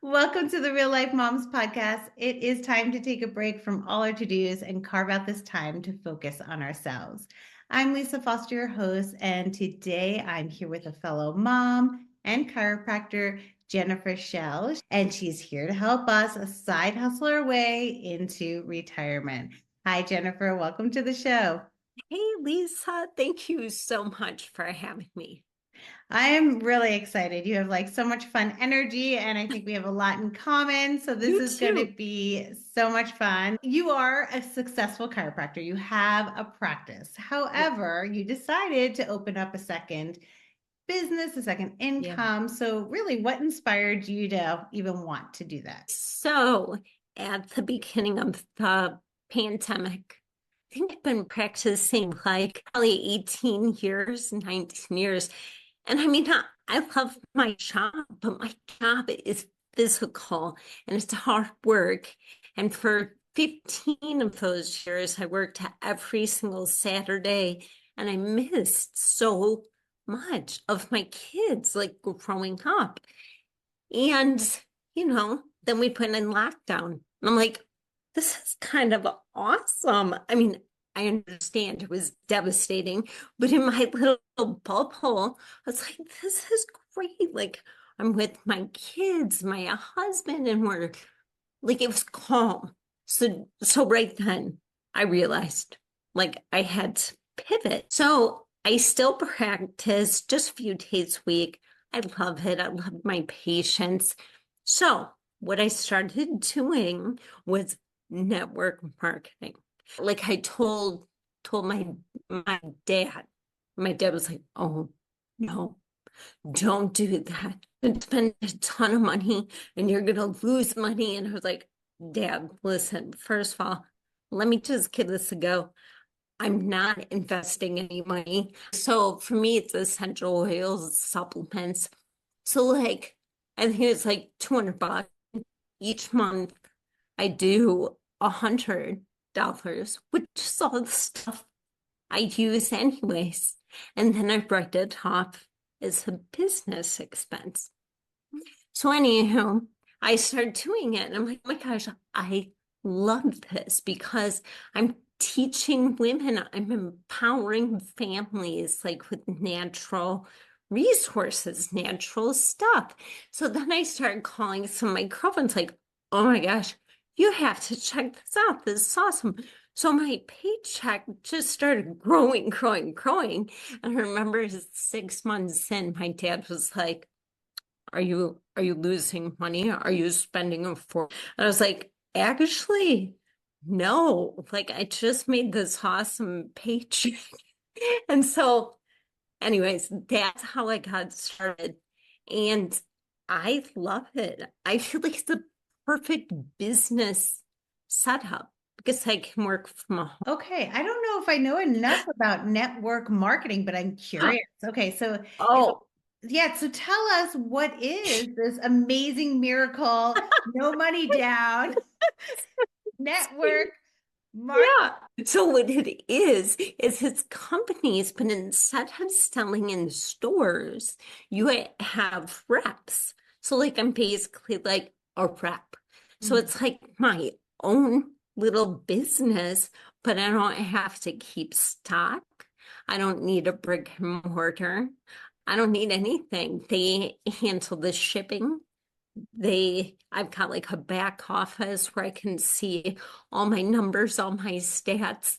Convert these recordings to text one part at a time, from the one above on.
Welcome to the Real Life Moms podcast. It is time to take a break from all our to-dos and carve out this time to focus on ourselves. I'm Lisa Foster, your host, and today I'm here with a fellow mom and chiropractor, Jennifer Shell, and she's here to help us a side hustle our way into retirement. Hi, Jennifer. Welcome to the show. Hey, Lisa, thank you so much for having me. I am really excited. You have like so much fun energy, and I think we have a lot in common. So, this You is going to too. be so much fun. You are a successful chiropractor, you have a practice. Yeah. However, you decided to open up a second business, a second Yeah. income. So, really, what inspired you to even want to do that? So, at the beginning of the pandemic, I think I've been practicing like probably 18 years, 19 years. And I mean, I love my job, but my job is physical and it's hard work. And for 15 of those years, I worked every single Saturday and I missed so much of my kids like growing up. And, then we put in lockdown. And I'm like, this is kind of awesome. I mean, I understand it was devastating, but in my little bubble, I was like, this is great. Like, I'm with my kids, my husband, and we're like, it was calm. So right then I realized like I had to pivot. So I still practice just a few days a week. I love it. I love my patients. So what I started doing was network marketing. Like I told my dad. My dad was like, "Oh no, don't do that. And spend a ton of money and you're gonna lose money." And I was like, Dad, listen, first of all, let me just give this a go. I'm not investing any money. So for me, it's essential oils, supplements. So like, I think it's like $200 each month. I do $100, which is all the stuff I use anyways. And then I write it off as a business expense. So anyhow, I started doing it and I'm like, oh my gosh, I love this because I'm teaching women, I'm empowering families like with natural resources, natural stuff. So then I started calling some of my girlfriends like, oh my gosh, you have to check this out. This is awesome. So my paycheck just started growing. And I remember 6 months in, my dad was like, are you losing money? Are you spending it for? And I was like, actually, no. Like I just made this awesome paycheck. And so, anyways, that's how I got started. And I love it. I feel like it's the perfect business setup because I can work from Okay, I don't know if I know enough about network marketing, but I'm home. curious. Okay, so Oh, yeah, so tell us, what is this amazing miracle, no money down network marketing? yeah. So what it is it's companies, but instead of selling in stores, you have reps. So like I'm basically like a rep. So Mhm. it's like my own little business, but I don't have to keep stock. I don't need a brick and mortar. I don't need anything. They handle the shipping. I've got like a back office where I can see all my numbers, all my stats.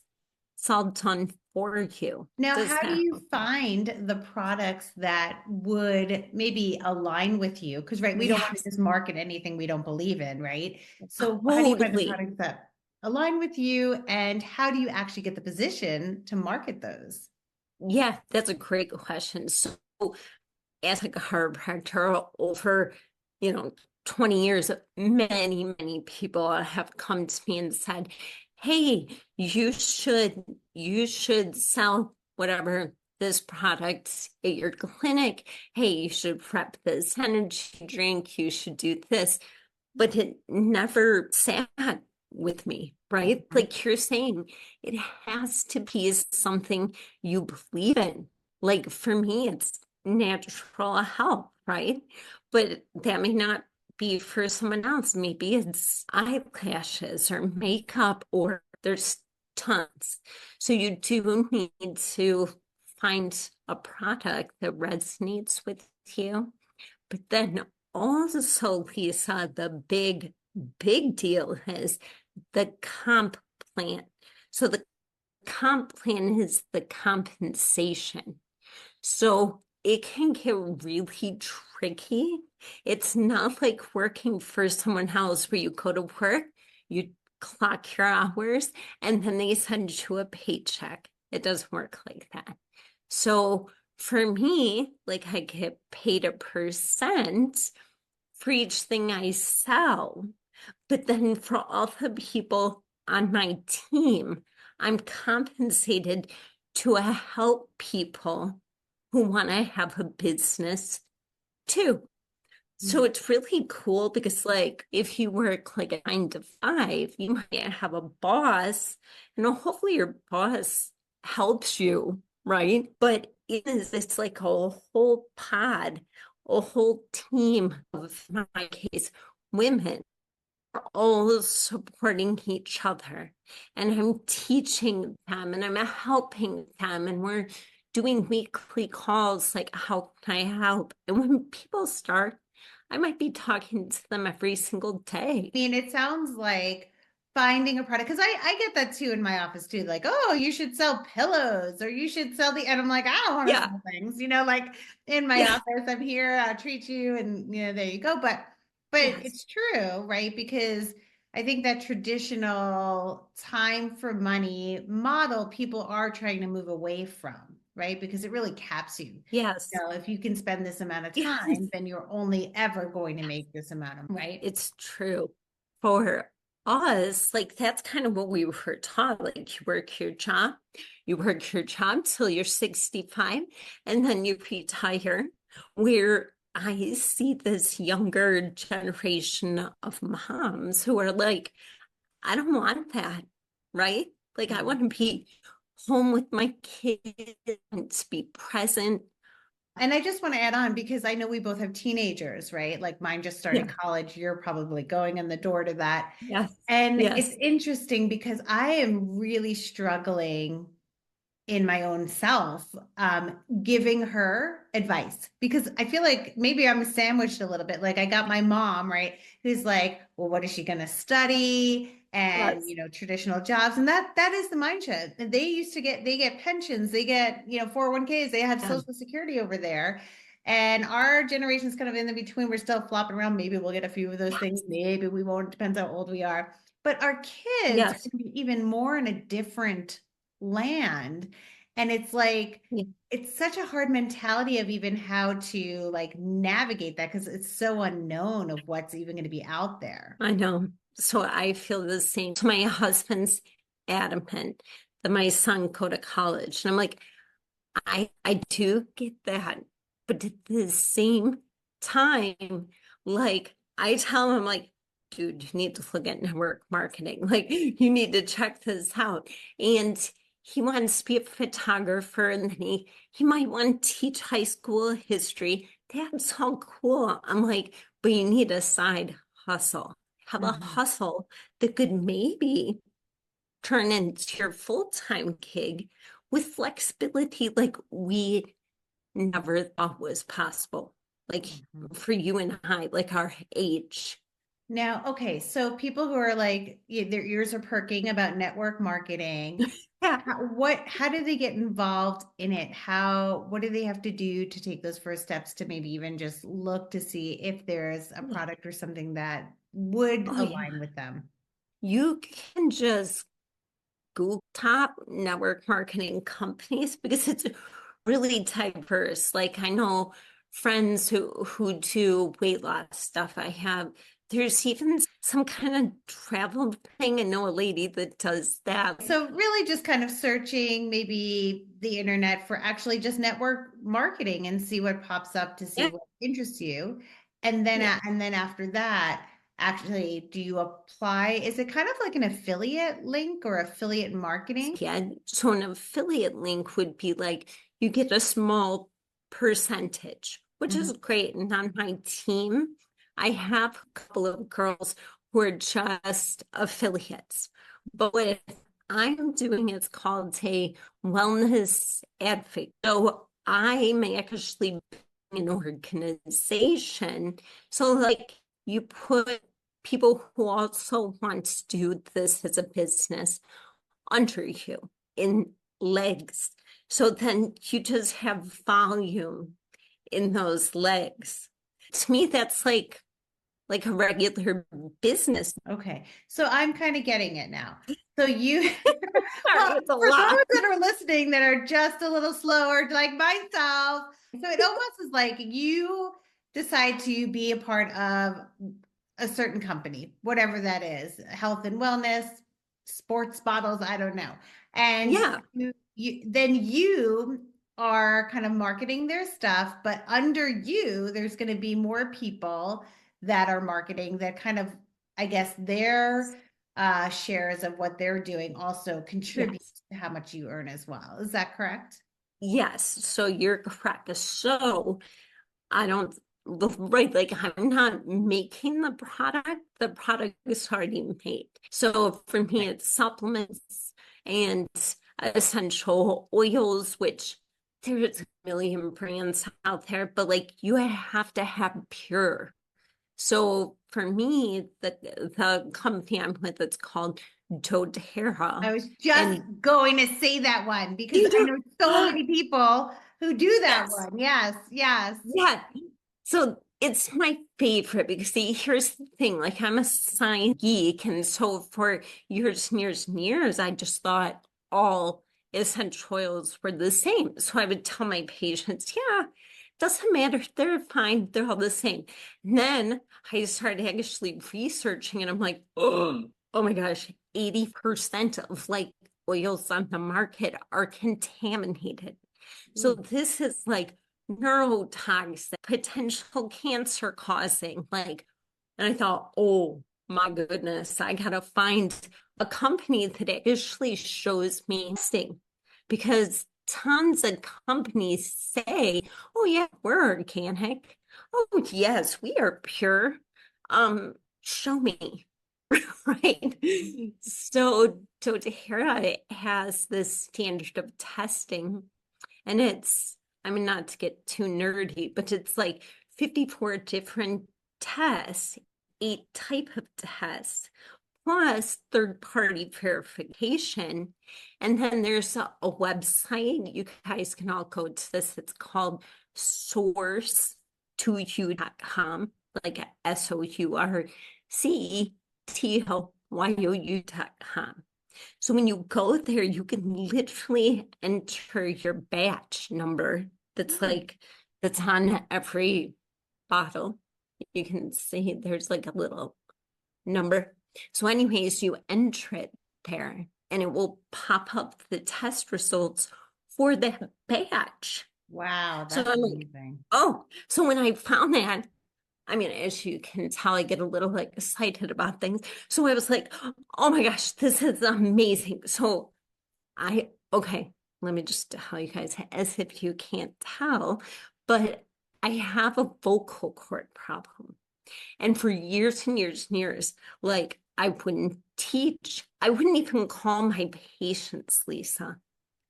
It's all done for you. Now, Does how do that? you find the products that would maybe align with you? Because, right, we don't want to Yes, just market anything we don't believe in, right? So, how do you find the totally. products that align with you, and how do you actually get the position to market those? Yeah, that's a great question. So as a chiropractor over, you know, 20 years, many people have come to me and said, hey, you should sell whatever this product at your clinic. Hey, you should prep this energy drink. You should do this. But it never sat with me, right? Mhm. Like you're saying, it has to be something you believe in. Like for me, it's natural health, right? But that may not be for someone else. Maybe it's eyelashes or makeup, or there's tons. So you do need to find a product that resonates with you. But then also, Lisa, the big deal is the comp plan. So the comp plan is the compensation. So it can get really tricky. It's not like working for someone else where you go to work, you clock your hours, and then they send you a paycheck. It doesn't work like that. So for me, like I get paid a percent for each thing I sell. But then for all the people on my team, I'm compensated to help people who want to have a business too. So it's really cool because, like, if you work like a 9 to 5, you might have a boss, and hopefully your boss helps you, right? But it's like a whole pod, a whole team of, in my case, women are all supporting each other. And I'm teaching them and I'm helping them. And we're doing weekly calls like, how can I help? And when people start, I might be talking to them every single day. I mean, it sounds like finding a product, because I get that too in my office too, like, oh, you should sell pillows or you should sell the, and I'm like, I don't want to Yeah. sell things, like in my Yeah. office, I'm here, I'll treat you, and there you go. But Yes. it's true, right? Because I think that traditional time for money model people are trying to move away from, right? Because it really caps you. Yes. If you can spend this amount of Yes. time, then you're only ever going to make this amount of, right? It's true. For us, like that's kind of what we were taught. Like you work your job till you're 65, and then you retire. Where I see this younger generation of moms who are like, I don't want that, right? Like I want to be home with my kids and to be present. And I just want to add on because I know we both have teenagers, right? Like mine just started Yeah. college. You're probably going in the door to that. Yes. And it's Yes. interesting because I am really struggling in my own self, giving her advice because I feel like maybe I'm sandwiched a little bit. Like I got my mom, right, who's like, well, what is she going to study? And Yes. traditional jobs, and that is the mindset. And they get pensions, they get 401ks, they have Yeah. Social Security over there. And our generation's kind of in the between. We're still flopping around. Maybe we'll get a few of those things. Yes. Maybe we won't. Depends how old we are. But our kids are Yes. going to be even more in a different land. And it's like, Yeah. it's such a hard mentality of even how to like navigate that because it's so unknown of what's even going to be out there. I know. So I feel the same. So my husband's adamant that my son go to college. And I'm like, I do get that. But at the same time, like I tell him like, dude, you need to look at network marketing. Like you need to check this out. And he wants to be a photographer and then he might want to teach high school history. That's all cool. I'm like, but you need a side hustle. Have a Mhm. hustle that could maybe turn into your full-time gig with flexibility like we never thought was possible. Like Mhm. for you and I, like our age. Now, okay, so people who are like, their ears are perking about network marketing, Yeah. how do they get involved in it? What do they have to do to take those first steps to maybe even just look to see if there's a product or something that would Oh yeah. align with them? You can just Google top network marketing companies because it's really diverse. Like I know friends who do weight loss stuff. There's even some kind of travel thing. I know a lady that does that. So really just kind of searching maybe the internet for actually just network marketing and see what pops up to see Yeah. what interests you. Yeah. And then after that, actually, do you apply? Is it kind of like an affiliate link or affiliate marketing? Yeah. So an affiliate link would be like you get a small percentage, which is Mhm. great. And on my team, I have a couple of girls who are just affiliates. But what I'm doing is called a wellness advocate. So I'm actually an organization. So like you put people who also want to do this as a business under you in legs. So then you just have volume in those legs. To me, that's like a regular business. Okay. So I'm kind of getting it now. So you, Sorry, well, it's a for those lot. that are listening that are just a little slower, like myself, so it almost is like you decide to be a part of a certain company, whatever that is, health and wellness, sports bottles, I don't know. And Yeah. then you are kind of marketing their stuff, but under you, there's going to be more people that are marketing that kind of, I guess, their shares of what they're doing also contribute Yes. to how much you earn as well. Is that correct? Yes. So you're correct. So I don't, right, like I'm not making the product is already made. So for me, Right. it's supplements and essential oils, which there's a million brands out there, but like you have to have pure. So for me, the company I'm with, it's called I doTERRA. was just And going to say that one because you I do, know so many people who do that yes, one. Yes, yes. yeah. So it's my favorite because see, here's the thing, like I'm a science geek, and so for years and years and years, I just thought all essential oils were the same. So I would tell my patients, yeah, doesn't matter, they're fine, they're all the same. And then I started actually researching, and I'm like, oh my gosh, 80% of like oils on the market are contaminated. So Ooh. this is like neurotoxic, potential cancer causing, like, and I thought, oh my goodness, I gotta find a company that actually shows me testing because tons of companies say, oh yeah, we're organic. Oh yes, we are pure. Show me. Right. So Tahara has this standard of testing, and it's, I mean, not to get too nerdy, but it's like 54 different tests, 8 type of tests, plus third-party verification. And then there's a website. You guys can all go to this. It's called source2you.com, like SOURCETOYOU.com. So when you go there, you can literally enter your batch number Mm. that's on every bottle. You can see there's like a little number. So anyways, you enter it there and it will pop up the test results for the batch. Wow, So that's I'm like, amazing. oh, so when I found that, I mean, as you can tell, I get a little like excited about things. So I was like, oh my gosh, this is amazing. So okay, let me just tell you guys, as if you can't tell, but I have a vocal cord problem. And for years and years and years, like I wouldn't teach, I wouldn't even call my patients, Lisa.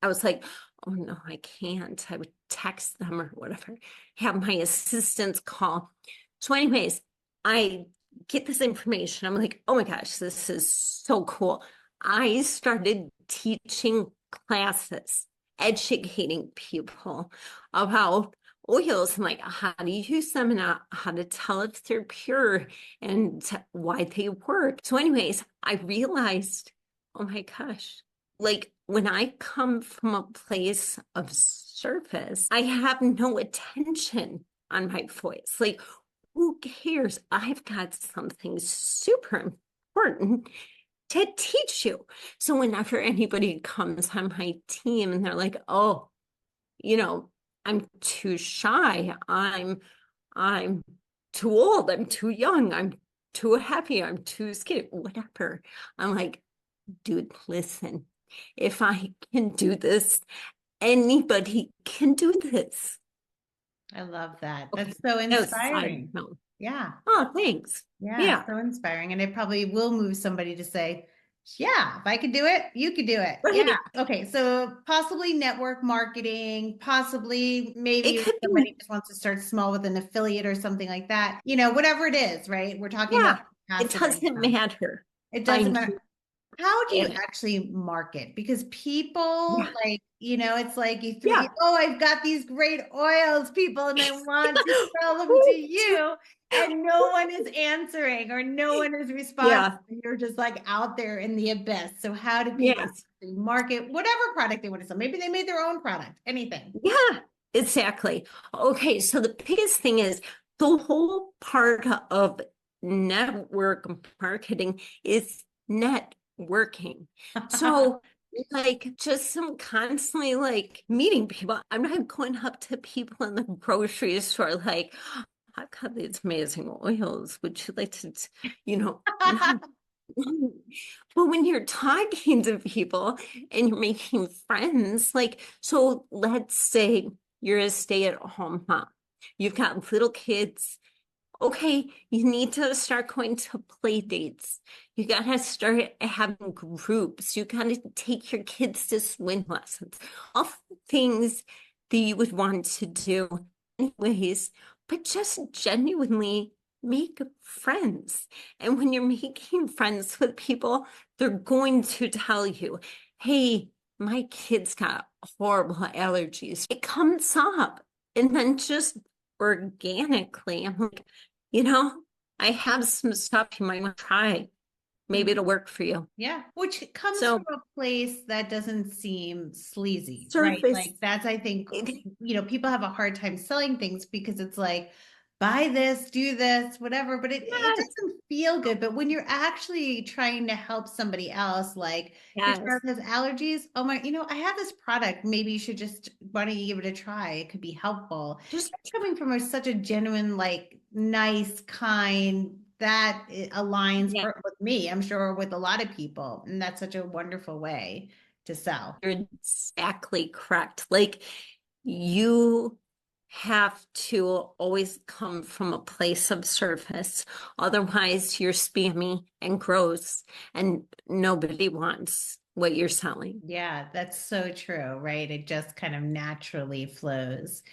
I was like, oh no, I can't. I would text them or whatever, have my assistants call. So, anyways, I get this information. I'm like, oh my gosh, this is so cool. I started teaching classes, educating people about oils and like how to use them and how to tell if they're pure and why they work. So, anyways, I realized, oh my gosh, like when I come from a place of service, I have no attention on my voice. Like, who cares? I've got something super important to teach you. So whenever anybody comes on my team and they're like, oh, you know, I'm too shy, I'm too old, I'm too young, I'm too happy, I'm too skinny, whatever. I'm like, dude, listen, if I can do this, anybody can do this. I love that. Okay, That's so that was a side inspiring. note. Yeah. Oh, thanks. Yeah. Yeah, So inspiring. And it probably will move somebody to say, yeah, if I could do it, you could do it. Yeah. right. Okay. So possibly network marketing, possibly It maybe could be, somebody just wants to start small with an affiliate or something like that. Whatever it is, right? We're talking about yeah, it passive doesn't income. matter. It doesn't Find matter. you. How do you And actually market? Because people yeah, like, it's like yeah, oh, I've got these great oils, people, and I want to yeah. sell them to you. And no one is answering or no one is responding. Yeah, You're just like out there in the abyss. So how do people yes, market whatever product they want to sell? Maybe they made their own product, anything. yeah, exactly. Okay, so the biggest thing is the whole part of network marketing is networking. So like just some constantly like meeting people. I'm not going up to people in the grocery store like, I've got these amazing oils. Would you like to, no. But when you're talking to people and you're making friends, like, so let's say you're a stay-at-home mom. You've got little kids. Okay, you need to start going to play dates. You gotta start having groups. You gotta take your kids to swim lessons. All the things that you would want to do anyways, but just genuinely make friends. And when you're making friends with people, they're going to tell you, hey, my kid's got horrible allergies. It comes up. And then just organically, I'm like, you know, I have some stuff you might want to try. Maybe it'll work for you. Yeah, which comes from So a place that doesn't seem sleazy, right? surface, Like that's, I think, it, people have a hard time selling things because it's like, buy this, do this, whatever, but it yes, doesn't feel good. But when you're actually trying to help somebody else, like your child yes, has allergies, oh my, I have this product. Maybe you should why don't you give it a try? It could be helpful. just That's coming from such a genuine, like nice, kind, that it aligns yeah, with me, I'm sure with a lot of people. And that's such a wonderful way to sell. you're exactly correct. Like you have to always come from a place of service. Otherwise, you're spammy and gross, and nobody wants what you're selling. Yeah, that's so true, right? It just kind of naturally flows.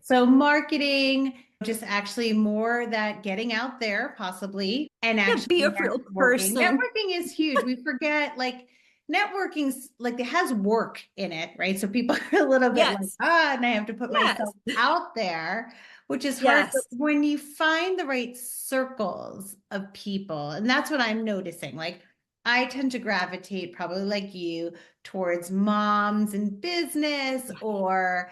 So marketing, just actually more that getting out there possibly and Yeah, actually be a real networking. person. Networking is huge. We forget like networking's like it has work in it, right? So people are a little bit like, Yes, and I have to put yes, myself out there, which is hard. But yes. when you find the right circles of people, and that's what I'm noticing, like I tend to gravitate probably like you towards moms in business or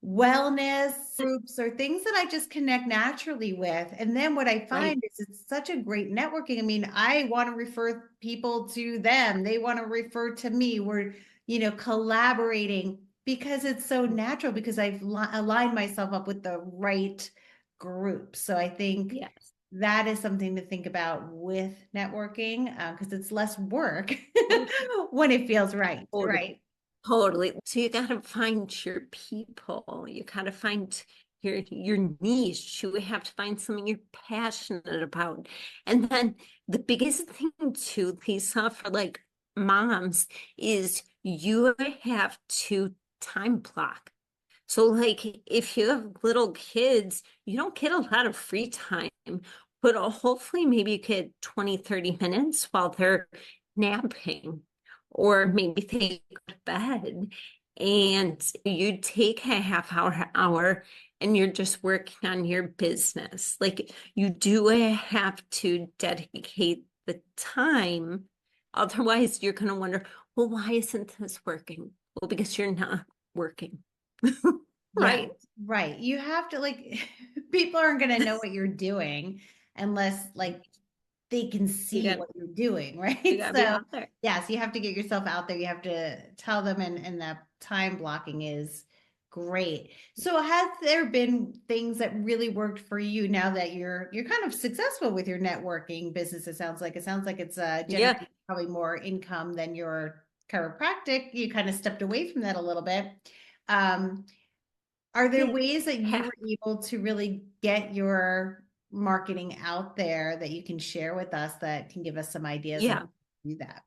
wellness groups or things that I just connect naturally with. And then what I Right. find is it's such a great networking. I mean, I want to refer people to them. They want to refer to me. We're, collaborating because it's so natural because I've aligned myself up with the right group. So I think Yes. that is something to think about with networking because it's less work when it feels right, Totally. right? Totally. So you got to find your people. You got to find your niche. You have to find something you're passionate about. And then the biggest thing too, Lisa, for like moms is you have to time block. So like if you have little kids, you don't get a lot of free time, but hopefully maybe you get 20, 30 minutes while they're napping, or maybe they go to bed and you take a half hour and you're just working on your business. Like you do have to dedicate the time. Otherwise, you're going to wonder, well, why isn't this working? Well, because you're not working. Yeah, Right? right. You have to like people aren't going to know what you're doing unless like they can You see got what you're doing, you right? got to be So, out there. yes, you have to get yourself out there. You have to tell them and that time blocking is great. So, has there been things that really worked for you now that you're kind of successful with your networking business? It sounds like it's Yeah. generating probably more income than your chiropractic. You kind of stepped away from that a little bit. Um, are there It ways that you ha- were able to really get your marketing out there that you can share with us that can give us some ideas on how Yeah. to do that?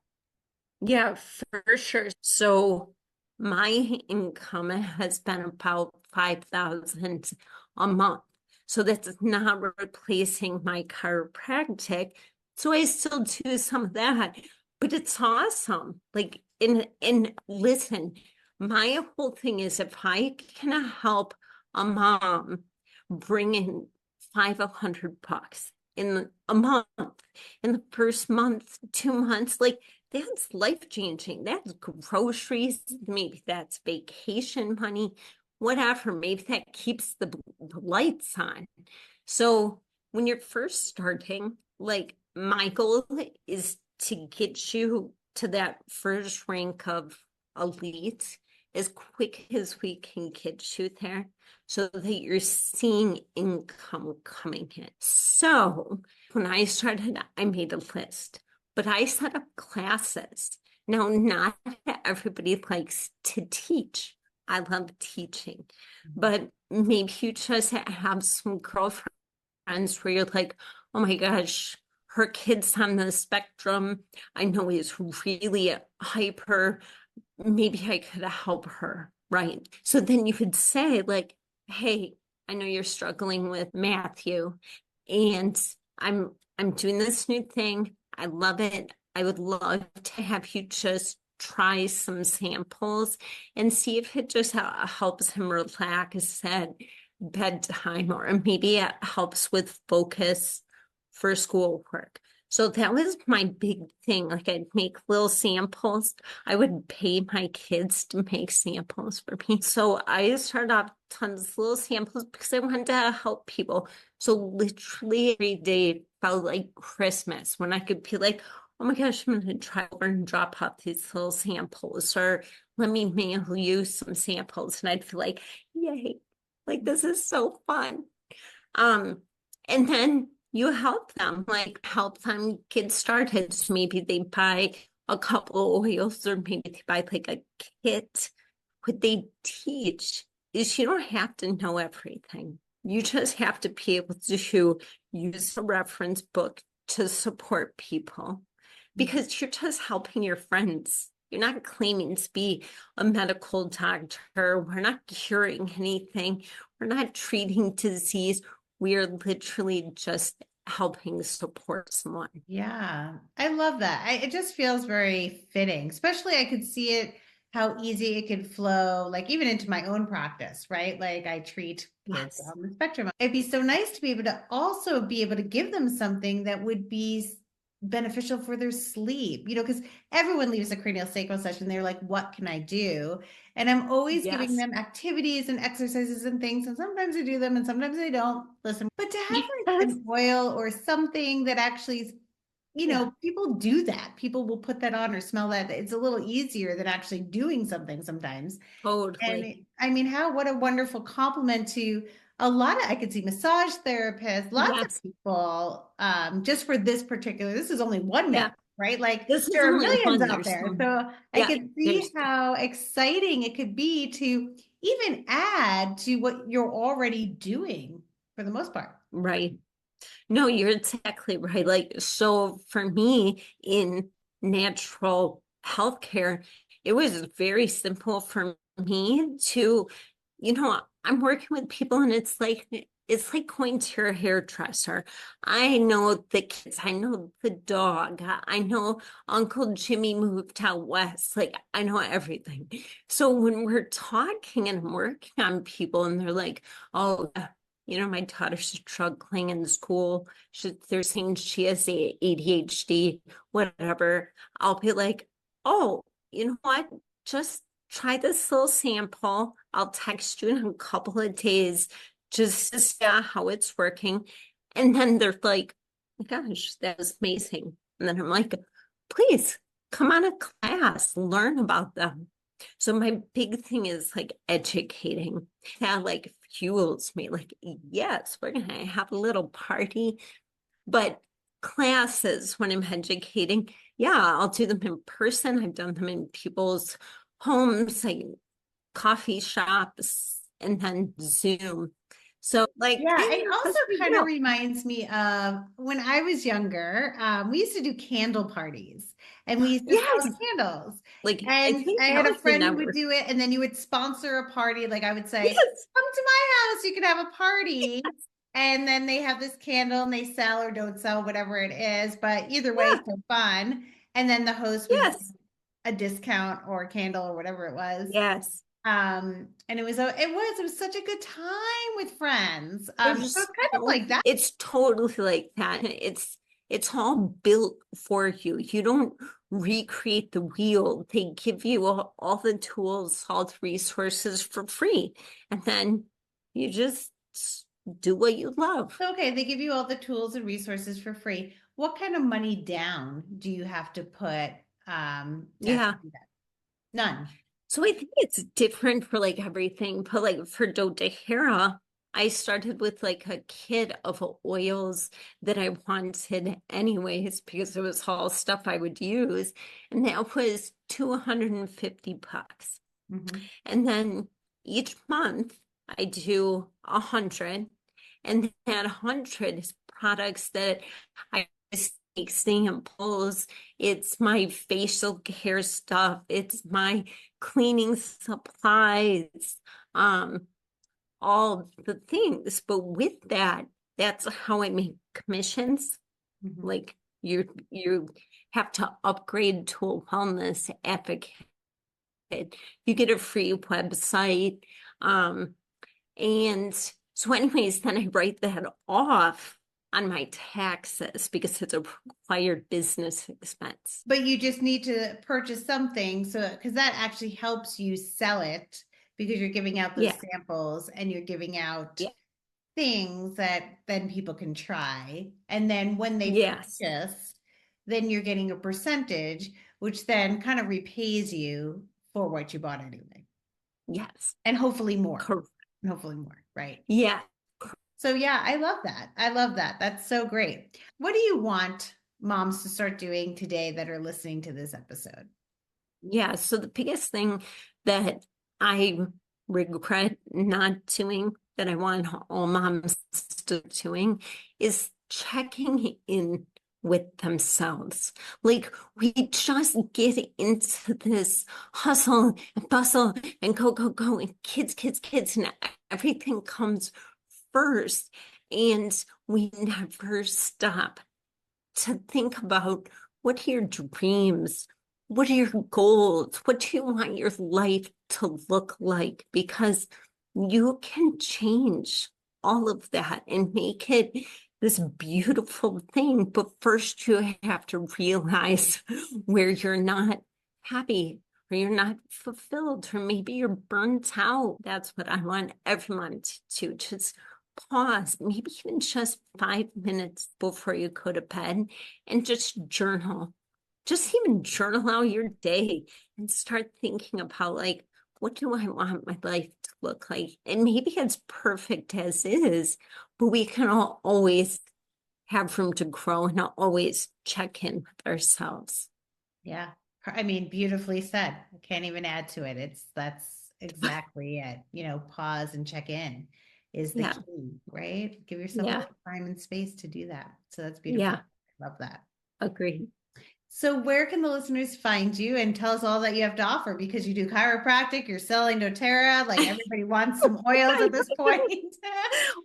Yeah, for sure. So my income has been about 5,000 a month. So that's not replacing my chiropractic. So I still do some of that, but it's awesome. Like, and listen, my whole thing is if I can help a mom bring in $500 in a month, in the first month, 2 months, like that's life changing. That's groceries. Maybe that's vacation money, whatever. Maybe that keeps the lights on. So when you're first starting, like my goal is to get you to that first rank of elite as quick as we can get you there so that you're seeing income coming in. So when I started, I made a list, but I set up classes. Now, not everybody likes to teach. I love teaching, but maybe you just have some girlfriends where you're like, oh my gosh, her kid's on the spectrum. I know he's really hyper. Maybe I could help her, right? So then you could say, like, hey, I know you're struggling with Matthew, and I'm doing this new thing. I love it. I would love to have you just try some samples and see if it just helps him relax at bedtime, or maybe it helps with focus for schoolwork. So that was my big thing. Like I'd make little samples. I would pay my kids to make samples for me. So I started off tons of little samples because I wanted to help people. So literally every day felt like Christmas when I could be like, oh my gosh, I'm going to try over and drop off these little samples, or let me mail you some samples. And I'd feel like, yay, like this is so fun. Um, and then you help them get started. So maybe they buy a couple oils, or maybe they buy like a kit. What they teach is you don't have to know everything. You just have to be able to use a reference book to support people because you're just helping your friends. You're not claiming to be a medical doctor. We're not curing anything. We're not treating disease. We're literally just helping support someone. Yeah, I love that. It just feels very fitting, especially I could see it how easy it could flow, like even into my own practice, right? Like I treat kids Yes. on the spectrum. It'd be so nice to be able to also be able to give them something that would be beneficial for their sleep, because everyone leaves a cranial sacral session. They're like, what can I do? And I'm always giving Yes. them activities and exercises and things. And sometimes I do them and sometimes I don't listen. But to have like Yes. an oil or something that actually Yeah, people do that. People will put that on or smell that. It's a little easier than actually doing something sometimes. And totally. I mean, what a wonderful compliment to a lot of, I could see massage therapists, lots of Yes. people, just for this is only one Yeah. method, right? Like This is there are only millions one. out There's there. one. So I Yeah, can see there's how exciting it could be to even add to what you're already doing for the most part. right. No, you're exactly right. Like, so for me in natural healthcare, it was very simple for me to, I'm working with people and it's like going to your hairdresser. I know the kids, I know the dog, I know Uncle Jimmy moved out west. Like I know everything. So when we're talking and working on people and they're like, oh, my daughter's struggling in school. They're saying she has ADHD, whatever. I'll be like, oh, you know what? Just try this little sample. I'll text you in a couple of days just to see how it's working. And then they're like, oh my gosh, that was amazing. And then I'm like, please come on a class, learn about them. So my big thing is like educating. That like fuels me. Like, yes, we're gonna have a little party, but classes when I'm educating, yeah, I'll do them in person. I've done them in people's homes, like coffee shops, and then Zoom. So like, Yeah, it also that's a big kind of deal. reminds me of when I was younger, we used to do candle parties and we used to sell Yes. candles. Like, I And think I that had a was the friend who would number. do it, and then you would sponsor a party. Like I would say, Yes. come to my house, you can have a party. Yes. And then they have this candle and they sell or don't sell, whatever it is. But either way, Yeah. so fun. And then the host would give Yes. a discount or a candle or whatever it was. Yes. And it was such a good time with friends. So There's it's kind of so, like that. it's totally like that. It's all built for you. You don't recreate the wheel. They give you all the tools, all the resources for free. And then you just do what you love. So, okay, they give you all the tools and resources for free. What kind of money down do you have to put to Yeah. actually do that? None. So I think it's different for like everything, but like for doTERRA, I started with like a kit of oils that I wanted anyways, because it was all stuff I would use. And that was $250. Mhm. And then each month I do 100. And that 100 is products that I take samples. It's my facial care stuff. It's my cleaning supplies, um, all the things. But with that, that's how I make commissions. Mhm. Like you have to upgrade to a wellness advocate. You get a free website. Um, and so anyways, then I write that off on my taxes because it's a required business expense. But you just need to purchase something so because that actually helps you sell it because you're giving out those Yeah. samples and you're giving out Yeah. things that then people can try. And then when they Yes. purchase, then you're getting a percentage, which then kind of repays you for what you bought anyway. Yes. And hopefully more. Correct. And hopefully more, right? Yeah. So yeah, I love that. I love that. That's so great. What do you want moms to start doing today that are listening to this episode? Yeah. So the biggest thing that I regret not doing that I want all moms to doing is checking in with themselves. Like we just get into this hustle and bustle and go and kids and everything comes first. And we never stop to think about what are your dreams? What are your goals? What do you want your life to look like? Because you can change all of that and make it this beautiful thing. But first, you have to realize where you're not happy or you're not fulfilled, or maybe you're burnt out. That's what I want everyone to just pause, maybe even just 5 minutes before you go to bed and just journal. Just even journal out your day and start thinking about like, what do I want my life to look like? And maybe it's perfect as is, but we can always have room to grow and always check in with ourselves. Yeah. I mean, beautifully said. I can't even add to it. That's exactly it. Pause and check in is the Yeah, key, right? Give yourself a yeah, little time and space to do that. So that's beautiful. yeah, Love that. agree. So where can the listeners find you and tell us all that you have to offer? Because you do chiropractic, you're selling doTERRA, like everybody wants some oils at this point.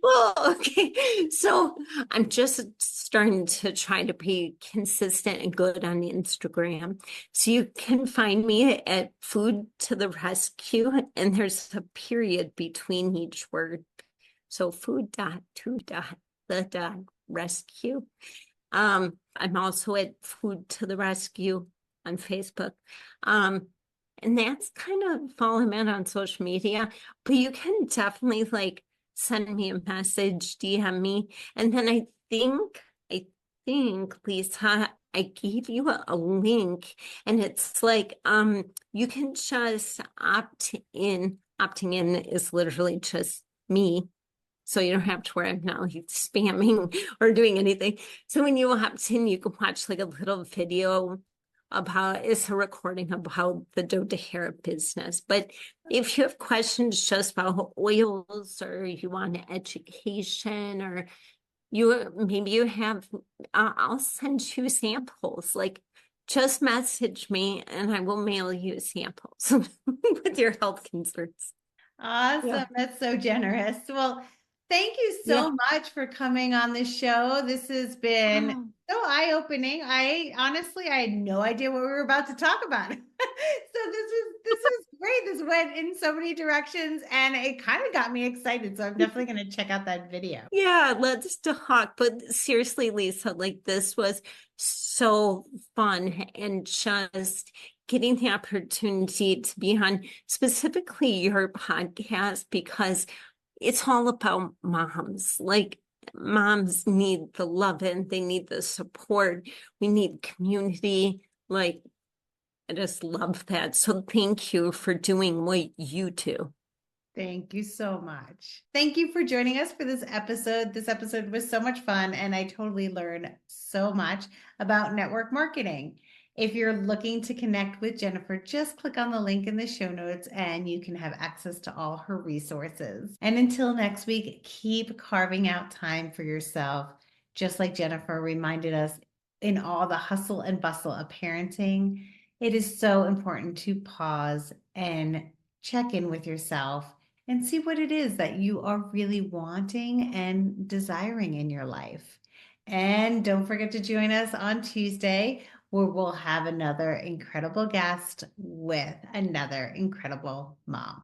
Well, okay. So I'm just starting to try to be consistent and good on Instagram. So you can find me at Food to the Rescue, and there's a period between each word. So food.to.the.rescue. I'm also at Food to the Rescue on Facebook. And that's kind of all I'm at on social media. But you can definitely like send me a message, DM me. And then I think, Lisa, I gave you a link and it's like you can just opt in. Opting in is literally just me. So you don't have to worry, I'm not like spamming or doing anything. So when you opt in, you can watch like a little video about is a recording about the doTERRA business. But if you have questions just about oils, or you want education, or maybe you have, I'll send you samples. Like, just message me and I will mail you samples with your health concerns. Yeah. Awesome. That's so generous. Well, thank you Yeah. so much for coming on the show. This has been Oh, so eye-opening. I honestly, I had no idea what we were about to talk about. So this is great. This went in so many directions and it kind of got me excited. So I'm definitely going to check out that video. yeah, let's talk. But seriously, Lisa, like, this was so fun, and just getting the opportunity to be on specifically your podcast, because it's all about moms. Like, moms need the love and they need the support. We need community. Like, I just love that. So thank you for doing what you do. Thank you so much. Thank you for joining us for this episode. This episode was so much fun, and I totally learned so much about network marketing. If you're looking to connect with Jennifer, just click on the link in the show notes and you can have access to all her resources. And until next week, keep carving out time for yourself, just like Jennifer reminded us in all the hustle and bustle of parenting. It is so important to pause and check in with yourself and see what it is that you are really wanting and desiring in your life. And don't forget to join us on Tuesday, where we'll have another incredible guest with another incredible mom.